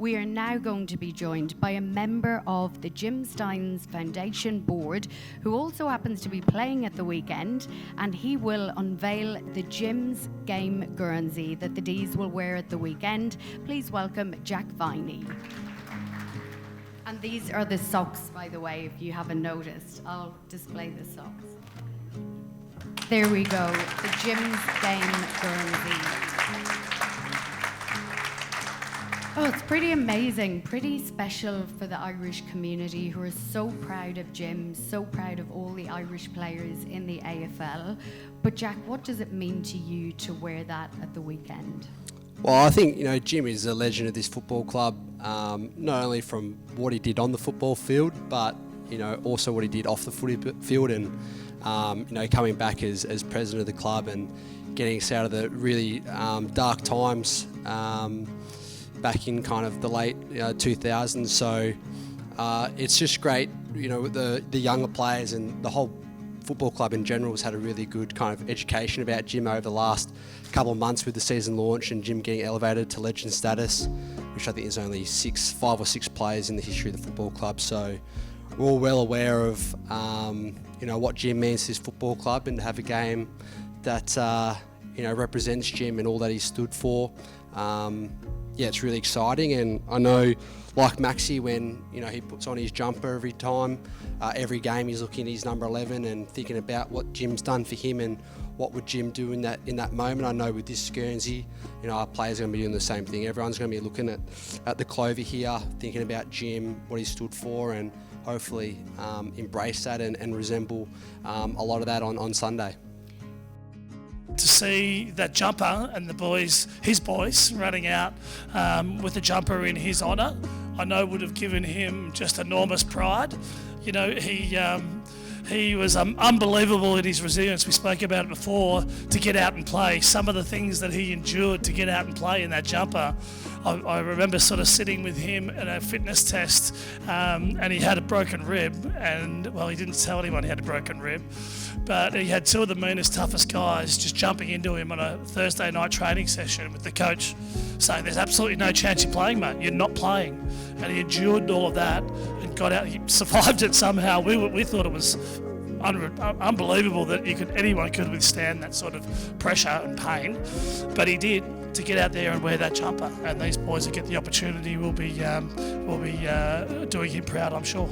We are now going to be joined by a member of the Jim Stynes Foundation Board who also happens to be playing at the weekend, and he will unveil the Jim's game Guernsey that the D's will wear at the weekend. Please welcome Jack Viney. And these are the socks, by the way, if you haven't noticed. I'll display the socks. There we go, the Jim's game Guernsey. Oh, it's pretty amazing, pretty special for the Irish community who are so proud of Jim, so proud of all the Irish players in the AFL. But Jack, what does it mean to you to wear that at the weekend? Well, I think, Jim is a legend of this football club, not only from what he did on the football field, but, also what he did off the footy field and, coming back as president of the club and getting us out of the really dark times back in kind of the late 2000s. So it's just great, the younger players and the whole football club in general has had a really good kind of education about Jim over the last couple of months with the season launch and Jim getting elevated to legend status, which I think is only 5 or 6 players in the history of the football club. So we're all well aware of what Jim means to this football club, and to have a game that represents Jim and all that he stood for. It's really exciting, and I know, like Maxi, when he puts on his jumper every time, every game he's looking at his number 11 and thinking about what Jim's done for him and what would Jim do in that moment. I know with this Guernsey, our players are going to be doing the same thing. Everyone's going to be looking at the clover here, thinking about Jim, what he stood for, and hopefully embrace that and resemble a lot of that on Sunday. To see that jumper and his boys running out with the jumper in his honour, I know would have given him just enormous pride. He was unbelievable in his resilience. We spoke about it before, to get out and play. Some of the things that he endured to get out and play in that jumper. I remember sort of sitting with him at a fitness test, and he had a broken rib, and he didn't tell anyone he had a broken rib, but he had 2 of the meanest, toughest guys just jumping into him on a Thursday night training session with the coach saying, "There's absolutely no chance you're playing, mate, you're not playing." And he endured all of that and got out. He survived it somehow. We thought it was unbelievable that anyone could withstand that sort of pressure and pain, but he did, to get out there and wear that jumper. And these boys that get the opportunity will be doing him proud, I'm sure.